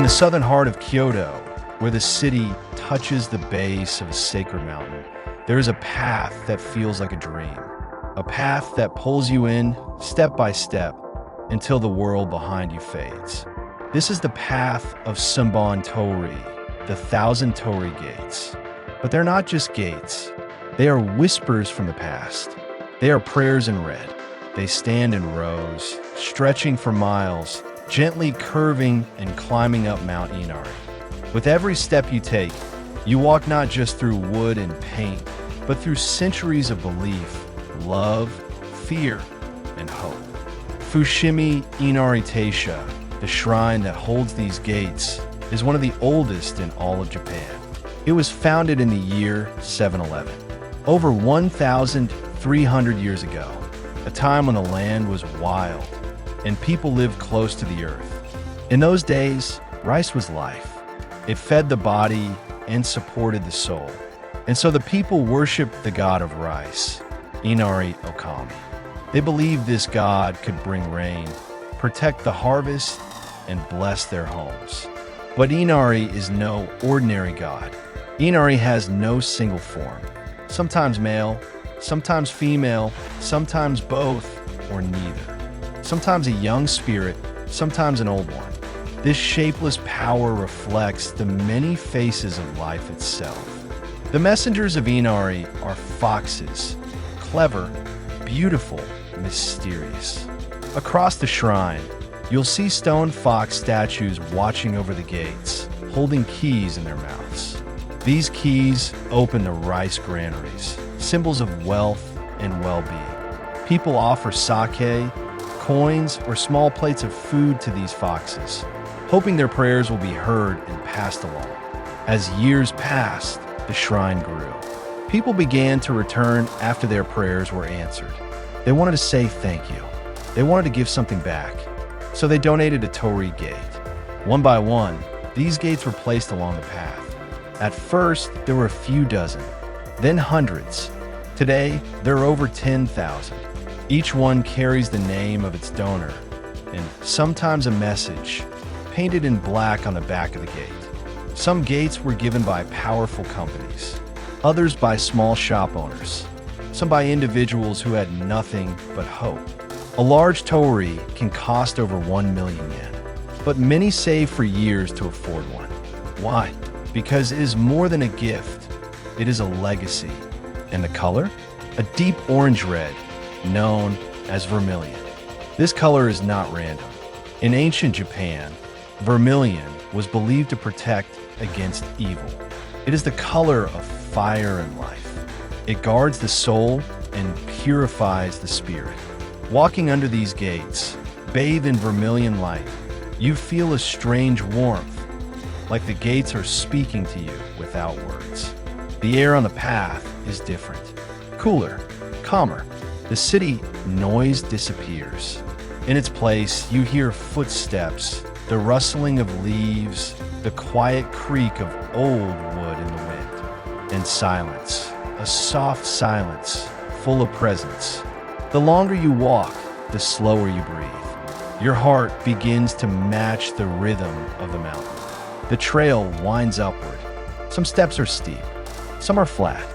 In the southern heart of Kyoto, where the city touches the base of a sacred mountain, there is a path that feels like a dream. A path that pulls you in step by step until the world behind you fades. This is the path of Senbon Torii, the 1,000 Torii Gates. But they're not just gates. They are whispers from the past. They are prayers in red. They stand in rows, stretching for miles, gently curving and climbing up Mount Inari. With every step you take, you walk not just through wood and paint, but through centuries of belief, love, fear, and hope. Fushimi Inari Taisha, the shrine that holds these gates, is one of the oldest in all of Japan. It was founded in the year 711, over 1,300 years ago, a time when the land was wild and people lived close to the earth. In those days, rice was life. It fed the body and supported the soul. And so the people worshiped the god of rice, Inari Okami. They believed this god could bring rain, protect the harvest, and bless their homes. But Inari is no ordinary god. Inari has no single form. Sometimes male, sometimes female, sometimes both, or neither. Sometimes a young spirit, sometimes an old one. This shapeless power reflects the many faces of life itself. The messengers of Inari are foxes, clever, beautiful, mysterious. Across the shrine, you'll see stone fox statues watching over the gates, holding keys in their mouths. These keys open the rice granaries, symbols of wealth and well-being. People offer sake, coins, or small plates of food to these foxes, hoping their prayers will be heard and passed along. As years passed, the shrine grew. People began to return after their prayers were answered. They wanted to say thank you. They wanted to give something back. So they donated a Torii Gate. One by one, these gates were placed along the path. At first, there were a few dozen, then hundreds. Today, there are over 10,000. Each one carries the name of its donor, and sometimes a message, painted in black on the back of the gate. Some gates were given by powerful companies, others by small shop owners, some by individuals who had nothing but hope. A large torii can cost over 1 million yen, but many save for years to afford one. Why? Because it is more than a gift, it is a legacy. And the color? A deep orange red, known as vermilion. This color is not random. In ancient Japan, vermilion was believed to protect against evil. It is the color of fire and life. It guards the soul and purifies the spirit. Walking under these gates, bathed in vermilion light, you feel a strange warmth, like the gates are speaking to you without words. The air on the path is different, cooler, calmer. The city noise disappears. In its place, you hear footsteps, the rustling of leaves, the quiet creak of old wood in the wind, and silence, a soft silence full of presence. The longer you walk, the slower you breathe. Your heart begins to match the rhythm of the mountain. The trail winds upward. Some steps are steep, some are flat.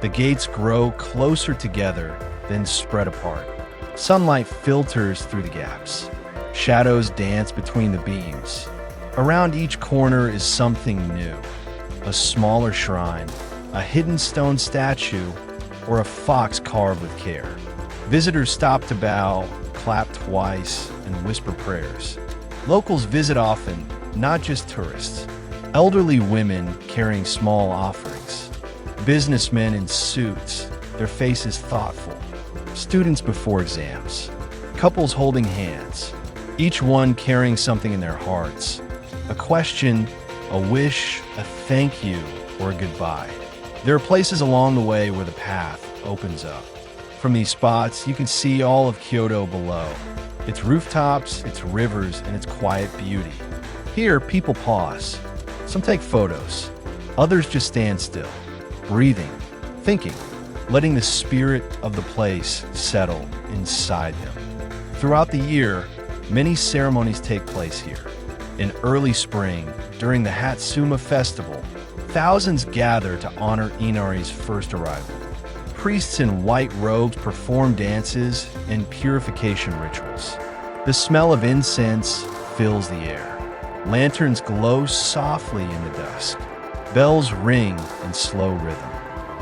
The gates grow closer together, then spread apart. Sunlight filters through the gaps. Shadows dance between the beams. Around each corner is something new. A smaller shrine, a hidden stone statue, or a fox carved with care. Visitors stop to bow, clap twice, and whisper prayers. Locals visit often, not just tourists. Elderly women carrying small offerings. Businessmen in suits, their faces thoughtful. Students before exams. Couples holding hands, each one carrying something in their hearts. A question, a wish, a thank you, or a goodbye. There are places along the way where the path opens up. From these spots, you can see all of Kyoto below. Its rooftops, its rivers, and its quiet beauty. Here, people pause. Some take photos. Others just stand still, breathing, thinking, letting the spirit of the place settle inside them. Throughout the year, many ceremonies take place here. In early spring, during the Hatsuma festival, thousands gather to honor Inari's first arrival. Priests in white robes perform dances and purification rituals. The smell of incense fills the air. Lanterns glow softly in the dusk. Bells ring in slow rhythm.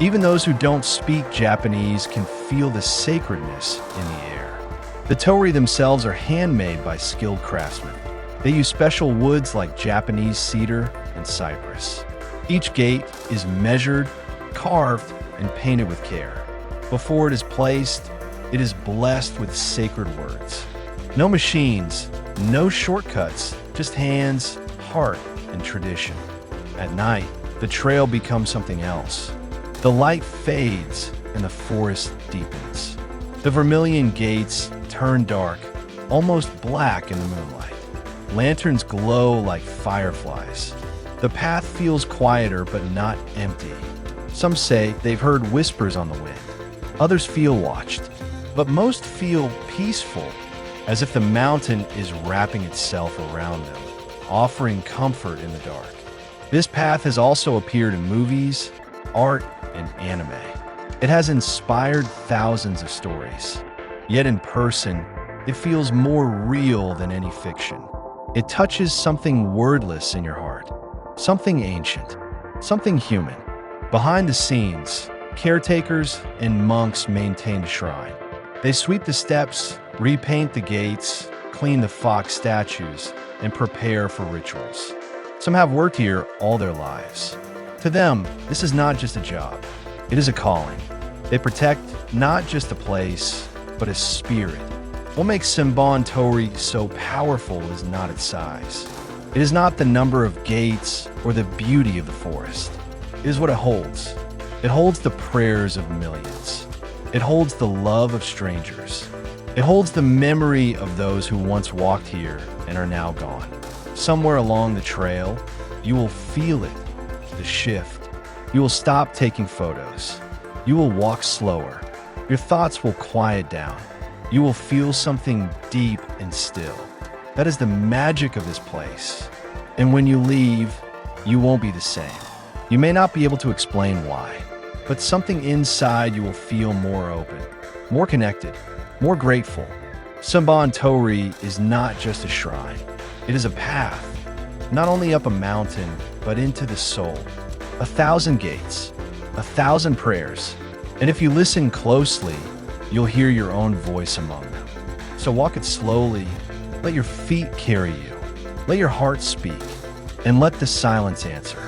Even those who don't speak Japanese can feel the sacredness in the air. The torii themselves are handmade by skilled craftsmen. They use special woods like Japanese cedar and cypress. Each gate is measured, carved, and painted with care. Before it is placed, it is blessed with sacred words. No machines, no shortcuts, just hands, heart, and tradition. At night, the trail becomes something else. The light fades and the forest deepens. The vermilion gates turn dark, almost black in the moonlight. Lanterns glow like fireflies. The path feels quieter but not empty. Some say they've heard whispers on the wind. Others feel watched, but most feel peaceful, as if the mountain is wrapping itself around them, offering comfort in the dark. This path has also appeared in movies, art, and anime. It has inspired thousands of stories. Yet in person, it feels more real than any fiction. It touches something wordless in your heart, something ancient, something human. Behind the scenes, caretakers and monks maintain the shrine. They sweep the steps, repaint the gates, clean the fox statues, and prepare for rituals. Some have worked here all their lives. To them, this is not just a job. It is a calling. They protect not just a place, but a spirit. What makes Senbon Torii so powerful is not its size. It is not the number of gates or the beauty of the forest. It is what it holds. It holds the prayers of millions. It holds the love of strangers. It holds the memory of those who once walked here and are now gone. Somewhere along the trail, you will feel it, the shift. You will stop taking photos. You will walk slower. Your thoughts will quiet down. You will feel something deep and still. That is the magic of this place. And when you leave, you won't be the same. You may not be able to explain why, but something inside you will feel more open, more connected, more grateful. Senbon Torii is not just a shrine. It is a path, not only up a mountain, but into the soul. 1,000 gates, 1,000 prayers, and if you listen closely, you'll hear your own voice among them. So walk it slowly, let your feet carry you, let your heart speak, and let the silence answer.